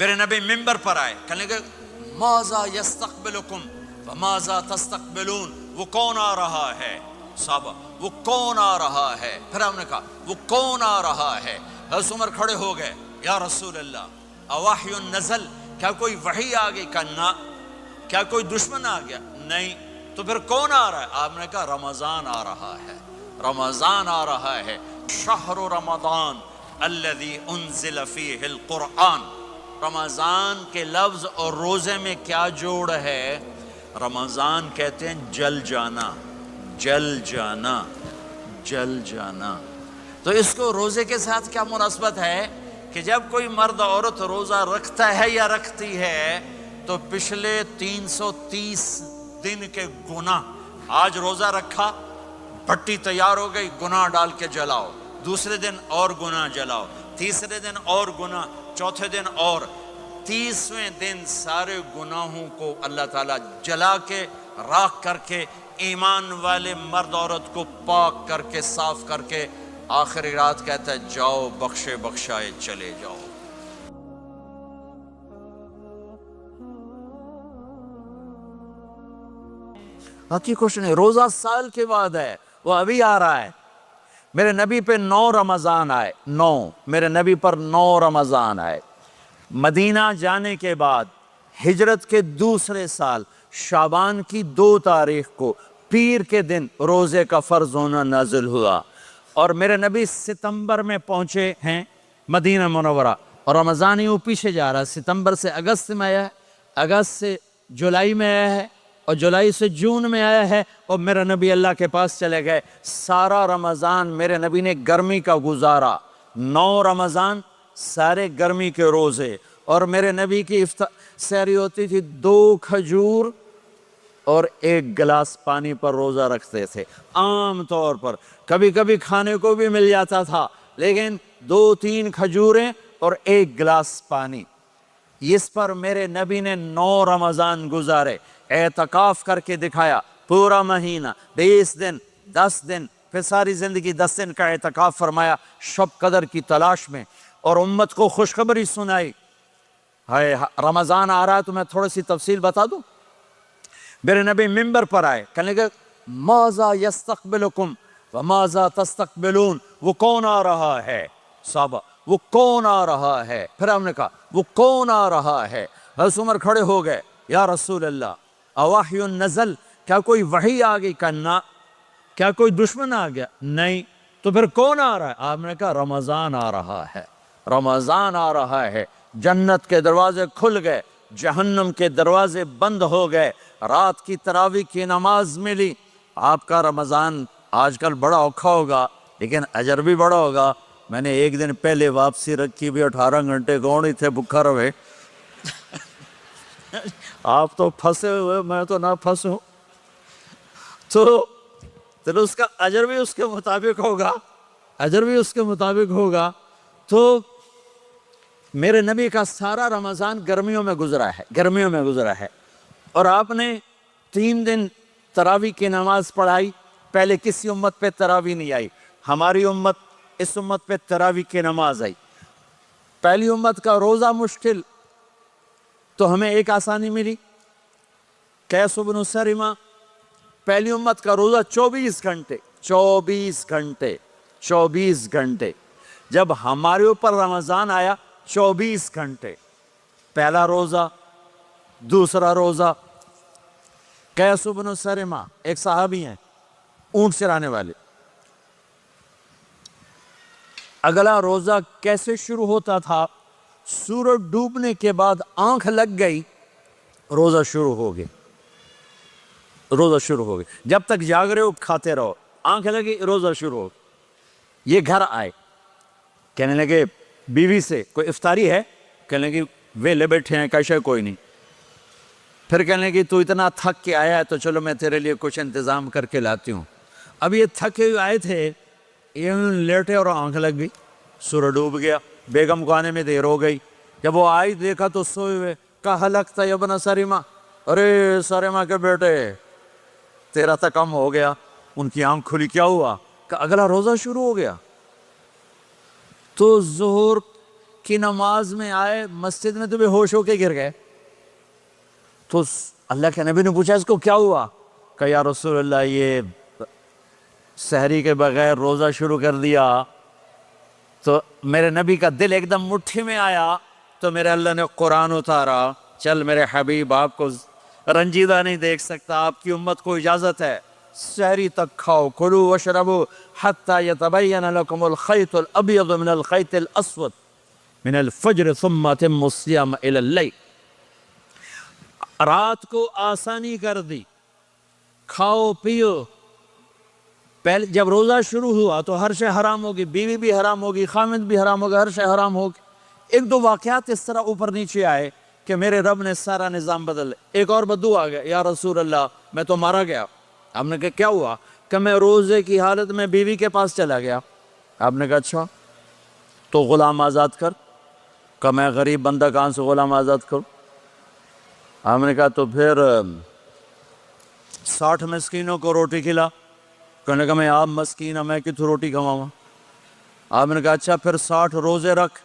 میرے نبی ممبر پر آئے، کہنے لگے ماذا یستقبلکم وماذا تستقبلون، وہ کون آ رہا ہے؟ صحابہ وہ کون آ رہا ہے؟ پھر ہم نے کہا وہ کون آ رہا ہے؟ حضرت عمر کھڑے ہو گئے، یا رسول اللہ اوحی نزل، کیا کوئی وحی آ گئی؟ کہا نہ۔ کیا کوئی دشمن آ گیا؟ نہیں۔ تو پھر کون آ رہا ہے؟ آپ نے کہا رمضان آ رہا ہے، رمضان آ رہا ہے۔ شہر رمضان الذی انزل فیہ القرآن، رمضان کے لفظ اور روزے میں کیا جوڑ ہے؟ رمضان کہتے ہیں جل جانا، جل جانا، جل جانا۔ تو اس کو روزے کے ساتھ کیا مناسبت ہے کہ جب کوئی مرد عورت روزہ رکھتا ہے یا رکھتی ہے تو پچھلے 330 دن کے گناہ، آج روزہ رکھا، بھٹی تیار ہو گئی، گناہ ڈال کے جلاؤ، دوسرے دن اور گناہ جلاؤ، تیسرے دن اور گناہ، چوتھے دن اور، 30ویں دن سارے گناہوں کو اللہ تعالیٰ جلا کے راکھ کر کے ایمان والے مرد عورت کو پاک کر کے صاف کر کے آخری رات کہتا ہے جاؤ بخشے بخشائے چلے جاؤ۔ باقی کچھ نہیں، روزہ سال کے بعد ہے، وہ ابھی آ رہا ہے۔ میرے نبی پہ 9 رمضان آئے، 9، میرے نبی پر 9 رمضان آئے۔ مدینہ جانے کے بعد ہجرت کے دوسرے سال شعبان کی 2 تاریخ کو پیر کے دن روزے کا فرض ہونا نازل ہوا، اور میرے نبی ستمبر میں پہنچے ہیں مدینہ منورہ، اور رمضان یوں پیچھے جا رہا ہے، ستمبر سے اگست میں آیا ہے، اگست سے جولائی میں آیا ہے، اور جولائی سے جون میں آیا ہے، اور میرے نبی اللہ کے پاس چلے گئے۔ سارا رمضان میرے نبی نے گرمی کا گزارا، 9 رمضان سارے گرمی کے روزے، اور میرے نبی کی سحری ہوتی تھی 2 کھجور اور 1 گلاس پانی پر روزہ رکھتے تھے عام طور پر، کبھی کبھی کھانے کو بھی مل جاتا تھا، لیکن 2-3 کھجوریں اور 1 گلاس پانی۔ اس پر میرے نبی نے 9 رمضان گزارے، اعتکاف کر کے دکھایا، پورا مہینہ، 20 دن، 10 دن، پھر ساری زندگی 10 دن کا اعتکاف فرمایا شب قدر کی تلاش میں، اور امت کو خوشخبری سنائی۔ رمضان آ رہا ہے تو میں تھوڑی سی تفصیل بتا دوں۔ میرے نبی ممبر پر آئے، کہنے لگے ماذا یستقبلکم وماذا تستقبلون، وہ کون آ رہا ہے؟ صحابہ وہ کون آ رہا ہے؟ پھر ہم نے کہا وہ کون آ رہا ہے؟ حضرت عمر کھڑے ہو گئے، یا رسول اللہ اوحی نزل، کیا کوئی وحی آ گئی؟ کہا نہ۔ کیا کوئی دشمن آ گیا؟ نہیں۔ تو پھر کون آ رہا ہے؟ آپ نے کہا رمضان آ رہا ہے، رمضان آ رہا ہے۔ جنت کے دروازے کھل گئے، جہنم کے دروازے بند ہو گئے، رات کی تراویح کی نماز ملی۔ آپ کا رمضان آج کل بڑا اوکھا ہوگا لیکن اجر بھی بڑا ہوگا۔ میں نے ایک دن پہلے واپسی رکھی بھی، 18 گھنٹے کون ہی تھے بھکھا رہے۔ آپ تو پھنسے ہوئے، میں تو نہ پھنسوں، تو اس کا اجر بھی اس کے مطابق ہوگا، اجر بھی اس کے مطابق ہوگا۔ تو میرے نبی کا سارا رمضان گرمیوں میں گزرا ہے، گرمیوں میں گزرا ہے، اور آپ نے 3 دن تراویح کی نماز پڑھائی۔ پہلے کسی امت پہ تراویح نہیں آئی، ہماری امت، اس امت پہ تراویح کی نماز آئی۔ پہلی امت کا روزہ مشکل، تو ہمیں ایک آسانی ملی، قیس بن سرمہ۔ پہلی امت کا روزہ 24 گھنٹے، 24 گھنٹے، 24 گھنٹے۔ جب ہمارے اوپر رمضان آیا 24 گھنٹے، پہلا روزہ، دوسرا روزہ۔ قیس بن سرمہ ایک صحابی ہیں، اونٹ چرانے والے۔ اگلا روزہ کیسے شروع ہوتا تھا؟ سورج ڈوبنے کے بعد آنکھ لگ گئی، روزہ شروع ہو گیا، روزہ شروع ہو گیا۔ جب تک جاگ رہے ہو کھاتے رہو، آنکھ لگی روزہ شروع ہو گیا۔ یہ گھر آئے، کہنے لگے بیوی سے کوئی افطاری ہے؟ کہنے لگے ویلے بیٹھے ہیں، کیسے کوئی نہیں۔ پھر کہنے لگے تو اتنا تھک کے آیا ہے تو چلو میں تیرے لیے کچھ انتظام کر کے لاتی ہوں۔ اب یہ تھکے ہوئے آئے تھے، یہ لیٹے اور آنکھ لگ گئی، سورج ڈوب گیا، بیگم کو آنے میں دیر ہو گئی۔ جب وہ آئی دیکھا تو سوئے ہوئے، کہا لگتا ہے ابن سرمہ، ارے سرمہ کے بیٹے تیرا تو کم ہو گیا۔ ان کی آنکھ کھلی، کیا ہوا؟ کہ اگلا روزہ شروع ہو گیا۔ تو ظہر کی نماز میں آئے مسجد میں تو بے ہوش ہو کے گر گئے. تو اللہ کے نبی نے پوچھا اس کو کیا ہوا؟ کہ یا رسول اللہ یہ سحری کے بغیر روزہ شروع کر دیا. تو میرے نبی کا دل ایک دم مٹھی میں آیا. تو میرے اللہ نے قرآن اتارا، چل میرے حبیب آپ کو رنجیدہ نہیں دیکھ سکتا، آپ کی امت کو اجازت ہے سحری تک کھاؤ، کلوا واشربوا حتی یتبین لکم الخیط الابیض من الخیط الاسود من الفجر ثم اتموا الصیام الی اللیل. رات کو آسانی کر دی، کھاؤ پیو. پہلے جب روزہ شروع ہوا تو ہر شے حرام ہوگی، بیوی بھی حرام ہوگی، خامد بھی حرام ہوگا، ہر شے حرام ہوگی. ایک دو واقعات اس طرح اوپر نیچے آئے کہ میرے رب نے سارا نظام بدل. ایک اور بدو آ گیا، یا رسول اللہ میں تو مارا گیا. آپ نے کہا کیا ہوا؟ کہ میں روزے کی حالت میں بیوی کے پاس چلا گیا. آپ نے کہا اچھا تو غلام آزاد کر. کہ میں غریب بندہ کہاں سے غلام آزاد کروں؟ آپ نے کہا تو پھر 60 مسکینوں کو روٹی کھلا. کہنے کا میں آپ مسکین ہوں، میں کتوں روٹی کھواؤں؟ آپ نے کہا اچھا پھر 60 روزے رکھ.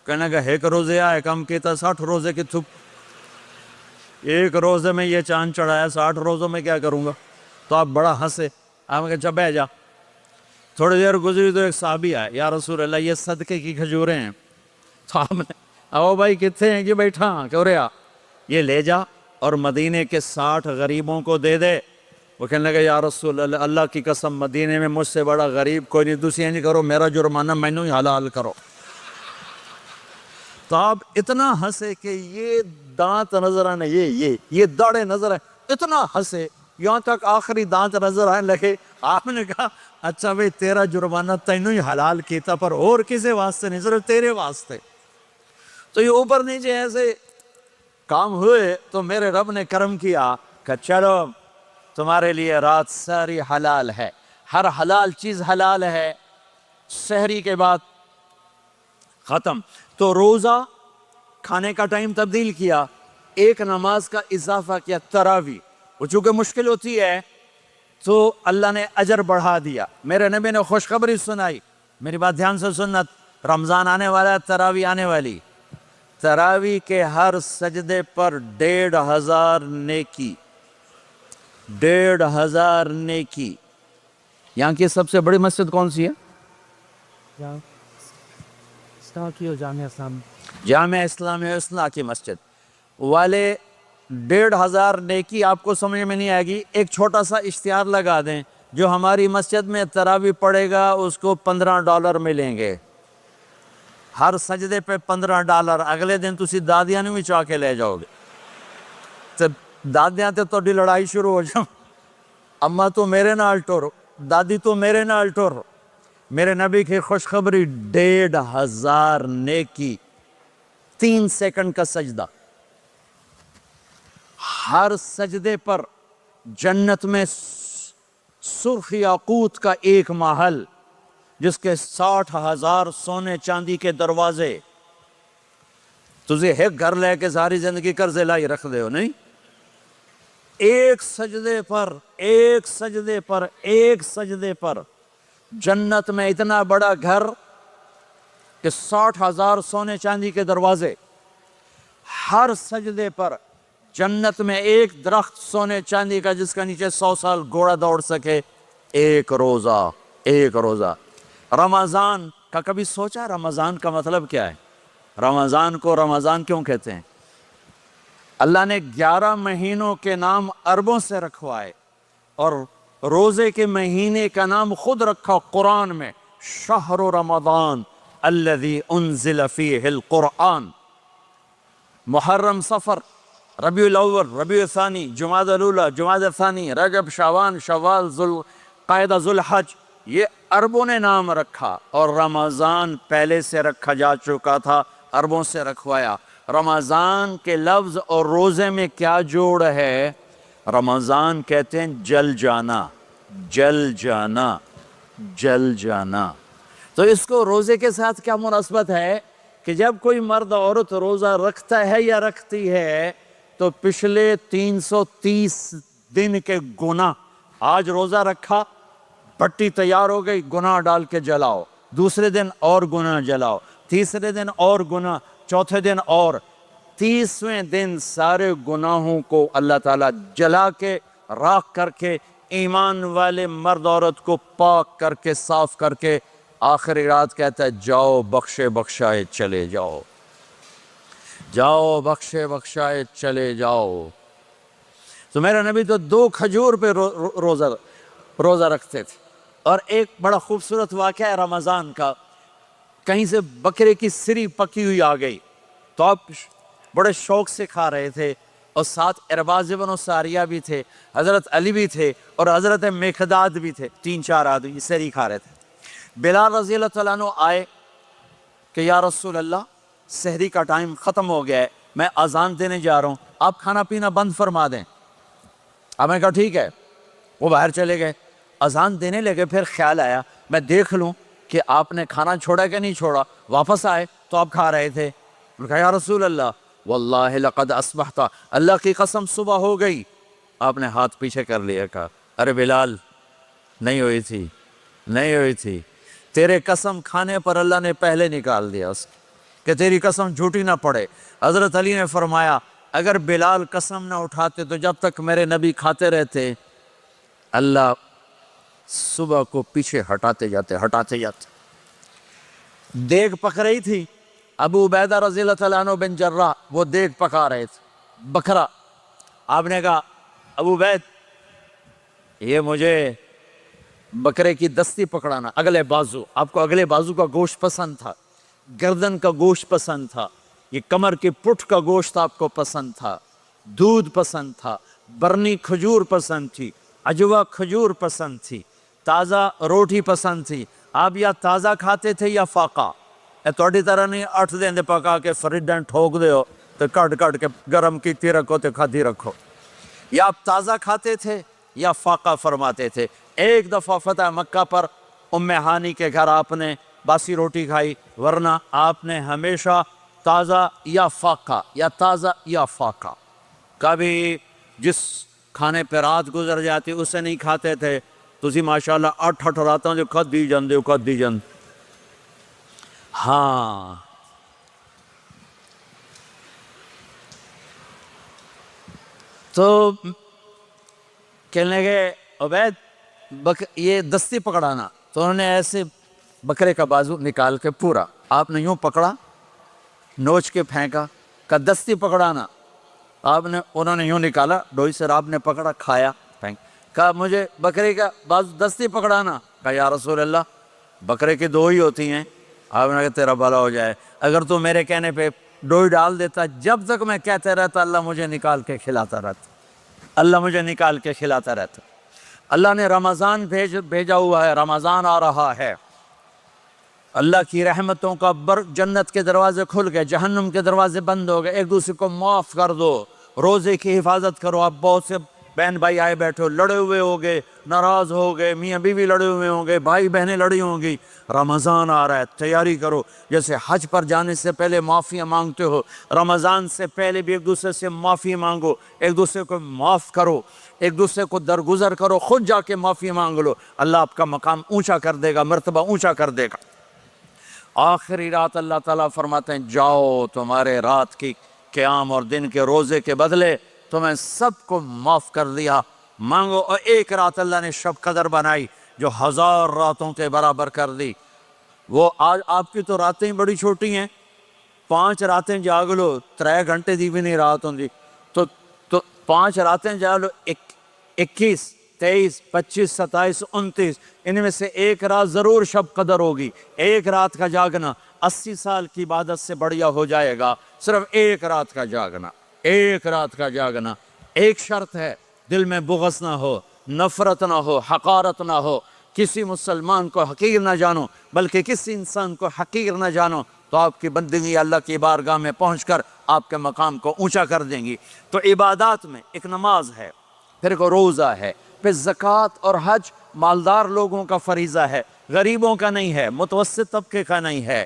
کہنے کا ایک روزے آئے کم کیتا 60 روزے کی تھپ. ایک روزے میں یہ چاند چڑھایا، 60 روزوں میں کیا کروں گا؟ تو آپ بڑا ہنسے. آپ نے کہا اچھا بیٹھ جا. تھوڑی دیر گزری تو ایک صحابی آئے، یا رسول اللہ یہ صدقے کی کھجوریں ہیں. تو آپ نے او بھائی کتنے ہیں کہ بیٹھا کیوں رہا، یہ لے جا اور مدینے کے 60 غریبوں کو دے دے. وہ کہنے لگا یا رسول اللہ اللہ کی قسم مدینے میں مجھ سے بڑا غریب کوئی نہیں، دوسری نہیں کرو، میرا جرمانہ مینوں ہی حلال کرو. تو آپ اتنا ہنسے کہ یہ دانت نظر آنے، یہ داڑھیں نظر آئے، اتنا ہنسے یہاں تک آخری دانت نظر آنے لگے. آپ نے کہا اچھا بھئی تیرا جرمانہ تینوں ہی حلال کیتا، پر اور کسی واسطے نہیں، صرف تیرے واسطے. تو یہ اوپر نیچے ایسے کام ہوئے تو میرے رب نے کرم کیا کہ چلو تمہارے لیے رات ساری حلال ہے، ہر حلال چیز حلال ہے. سحری کے بعد ختم. تو روزہ کھانے کا ٹائم تبدیل کیا، ایک نماز کا اضافہ کیا، تراویح. وہ چونکہ مشکل ہوتی ہے تو اللہ نے اجر بڑھا دیا. میرے نبی نے خوشخبری سنائی، میری بات دھیان سے سننا، رمضان آنے والا ہے، تراویح آنے والی. تراویح کے ہر سجدے پر 1500 نیکی، 1500 نیکی. یہاں کی سب سے بڑی مسجد کون سی ہے؟ جامع اسلامی اصلاح کی مسجد والے. 1500 نیکی آپ کو سمجھ میں نہیں آئے گی. ایک چھوٹا سا اشتہار لگا دیں، جو ہماری مسجد میں تراویح پڑے گا اس کو $15 ملیں گے، ہر سجدے پہ $15. اگلے دن تسی دادیاں نہیں بھی چاہ کے لے جاؤ گے. دادیاں تے توڑی لڑائی شروع ہو جاؤ، اماں تو میرے نال ٹور، دادی تو میرے نال ٹور. میرے نبی کی خوشخبری 1500 نیکی، 3 سیکنڈ کا سجدہ. ہر سجدے پر جنت میں سرخ یاقوت کا ایک محل جس کے 60,000 سونے چاندی کے دروازے. تجھے ایک گھر لے کے ساری زندگی قرضے لائی رکھ دے ہو نہیں. ایک سجدے پر جنت میں اتنا بڑا گھر کہ 60,000 سونے چاندی کے دروازے. ہر سجدے پر جنت میں ایک درخت سونے چاندی کا جس کا نیچے 100 سال گھوڑا دوڑ سکے. ایک روزہ. رمضان کا کبھی سوچا رمضان کا مطلب کیا ہے؟ رمضان کو رمضان کیوں کہتے ہیں؟ اللہ نے 11 مہینوں کے نام عربوں سے رکھوائے اور روزے کے مہینے کا نام خود رکھا قرآن میں، شہر رمضان الذی انزل فیہ القرآن. محرم، صفر، ربیع الاول، ربیع الثانی، جمادی الاولی، جمادی الثانی، رجب، شعبان، شوال، ذوالقعدہ، ذوالحج، یہ عربوں نے نام رکھا. اور رمضان پہلے سے رکھا جا چکا تھا، عربوں سے رکھوایا. رمضان کے لفظ اور روزے میں کیا جوڑ ہے؟ رمضان کہتے ہیں جل جانا. تو اس کو روزے کے ساتھ کیا مناسبت ہے کہ جب کوئی مرد عورت روزہ رکھتا ہے یا رکھتی ہے تو پچھلے 330 دن کے گناہ، آج روزہ رکھا، پٹی تیار ہو گئی، گناہ ڈال کے جلاؤ، دوسرے دن اور گناہ جلاؤ، تیسرے دن اور گناہ، چوتھے دن اور، 30ویں دن سارے گناہوں کو اللہ تعالیٰ جلا کے راکھ کر کے ایمان والے مرد عورت کو پاک کر کے صاف کر کے آخری رات کہتا ہے جاؤ بخشے بخشائے چلے جاؤ، جاؤ بخشے بخشائے چلے جاؤ۔ تو میرا نبی تو 2 کھجور پہ روزہ رکھتے تھے۔ اور ایک بڑا خوبصورت واقعہ ہے رمضان کا، کہیں سے بکرے کی سری پکی ہوئی آ گئی تو آپ بڑے شوق سے کھا رہے تھے، اور ساتھ ارباز بن ساریہ بھی تھے، حضرت علی بھی تھے، اور حضرت مقداد بھی تھے، 3-4 آدمی سری کھا رہے تھے۔ بلال رضی اللہ تعالیٰ عنہ آئے کہ یا رسول اللہ سحری کا ٹائم ختم ہو گیا ہے، میں اذان دینے جا رہا ہوں، آپ کھانا پینا بند فرما دیں۔ اب میں کہا ٹھیک ہے، وہ باہر چلے گئے، اذان دینے لگے، پھر خیال آیا میں دیکھ لوں کہ آپ نے کھانا چھوڑا کہ نہیں چھوڑا، واپس آئے تو آپ کھا رہے تھے۔ میں نے کہا یا رسول اللہ واللہ لقد اصبحت، اللہ کی قسم صبح ہو گئی۔ آپ نے ہاتھ پیچھے کر لیا، کہا ارے بلال نہیں ہوئی تھی، نہیں ہوئی تھی، تیرے قسم کھانے پر اللہ نے پہلے نکال دیا اس کہ تیری قسم جھوٹی نہ پڑے۔ حضرت علی نے فرمایا اگر بلال قسم نہ اٹھاتے تو جب تک میرے نبی کھاتے رہتے اللہ صبح کو پیچھے ہٹاتے جاتے۔ دیگ پک رہی تھی، ابو عبیدہ رضی اللہ تعالیٰ عنہ بن جراح وہ دیگ پکا رہے تھے، بکرا۔ آپ نے کہا ابو عبید یہ مجھے بکرے کی دستی پکڑانا، اگلے بازو، آپ کو اگلے بازو کا گوشت پسند تھا، گردن کا گوشت پسند تھا، یہ کمر کی پٹھ کا گوشت آپ کو پسند تھا، دودھ پسند تھا، برنی کھجور پسند تھی، عجوہ کھجور پسند تھی، تازہ روٹی پسند تھی۔ آپ یا تازہ کھاتے تھے یا فاقہ، توڑی طرح نہیں 8 دن پکا کے فریڈن ٹھوک دے ہو تو کٹ کے گرم کی رکھو تو کھاتی رکھو، یا آپ تازہ کھاتے تھے یا فاقہ فرماتے تھے۔ ایک دفعہ فتح مکہ پر ام ہانی کے گھر آپ نے باسی روٹی کھائی، ورنہ آپ نے ہمیشہ تازہ یا فاقہ یا تازہ یا فاقہ، کبھی جس کھانے پہ رات گزر جاتی اسے نہیں کھاتے تھے۔ تسی ماشاءاللہ 8 راتوں جو کھدی جان ہاں۔ تو کہنے لگے عبید یہ دستی پکڑانا، تو انہوں نے ایسے بکرے کا بازو نکال کے پورا آپ نے یوں پکڑا، نوچ کے پھینکا، کہا دستی پکڑانا، انہوں نے یوں نکالا ڈوئی سے، آپ نے پکڑا کھایا پھینک، کہا مجھے بکرے کا بازو دستی پکڑانا، کہا یا رسول اللہ بکرے کی 2 ہی ہوتی ہیں۔ آپ نے کہا تیرا بھلا ہو جائے، اگر تو میرے کہنے پہ ڈوئی ڈال دیتا، جب تک میں کہتے رہتا اللہ مجھے نکال کے کھلاتا رہتا، اللہ مجھے نکال کے کھلاتا رہتا۔ اللہ نے رمضان بھیجا ہوا ہے، رمضان آ رہا ہے، اللہ کی رحمتوں کا جنت کے دروازے کھل گئے، جہنم کے دروازے بند ہو گئے، ایک دوسرے کو معاف کر دو، روزے کی حفاظت کرو۔ آپ بہت سے بہن بھائی آئے بیٹھے ہو، لڑے ہوئے ہوگے، ناراض ہو گئے، میاں بیوی لڑے ہوئے ہوں گے، بھائی بہنیں لڑی ہوں گی، رمضان آ رہا ہے، تیاری کرو۔ جیسے حج پر جانے سے پہلے معافیاں مانگتے ہو، رمضان سے پہلے بھی ایک دوسرے سے معافی مانگو، ایک دوسرے کو معاف کرو، ایک دوسرے کو درگزر کرو، خود جا کے معافی مانگ لو، اللہ آپ کا مقام اونچا کر دے گا، مرتبہ اونچا کر دے گا۔ آخری رات اللہ تعالیٰ فرماتے ہیں جاؤ، تمہارے رات کی قیام اور دن کے روزے کے بدلے تمہیں سب کو معاف کر دیا، مانگو۔ اور ایک رات اللہ نے شب قدر بنائی جو 1000 راتوں کے برابر کر دی۔ وہ آج آپ کی تو راتیں بڑی چھوٹی ہیں، 5 راتیں جاگ لو، 3 گھنٹے دی بھی نہیں رات ہوں دی، تو 5 راتیں جاگ لو، 21 23 25 27 29، ان میں سے ایک رات ضرور شب قدر ہوگی۔ ایک رات کا جاگنا 80 سال کی عبادت سے بڑھیا ہو جائے گا، صرف ایک رات کا جاگنا، ایک رات کا جاگنا۔ ایک شرط ہے، دل میں بغض نہ ہو، نفرت نہ ہو، حقارت نہ ہو، کسی مسلمان کو حقیر نہ جانو، بلکہ کسی انسان کو حقیر نہ جانو، تو آپ کی بندگی اللہ کی بارگاہ میں پہنچ کر آپ کے مقام کو اونچا کر دیں گی۔ تو عبادات میں ایک نماز ہے، پھر ایک روزہ ہے، پھر زکوٰۃ اور حج مالدار لوگوں کا فریضہ ہے، غریبوں کا نہیں ہے، متوسط طبقے کا نہیں ہے۔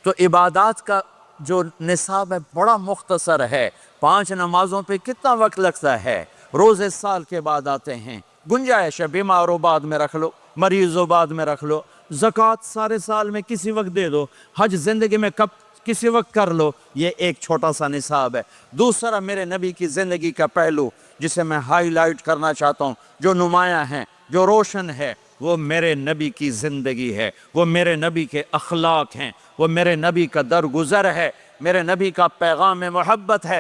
تو عبادات کا جو نصاب ہے بڑا مختصر ہے، 5 نمازوں پہ کتنا وقت لگتا ہے، روزے سال کے بعد آتے ہیں، گنجائش ہے، بیمار ہو بعد میں رکھ لو، مریض ہو بعد میں رکھ لو، زکوٰۃ سارے سال میں کسی وقت دے دو، حج زندگی میں کب کسی وقت کر لو، یہ ایک چھوٹا سا نصاب ہے۔ دوسرا میرے نبی کی زندگی کا پہلو جسے میں ہائی لائٹ کرنا چاہتا ہوں، جو نمایاں ہے، جو روشن ہے، وہ میرے نبی کی زندگی ہے، وہ میرے نبی کے اخلاق ہیں، وہ میرے نبی کا درگزر ہے، میرے نبی کا پیغام محبت ہے۔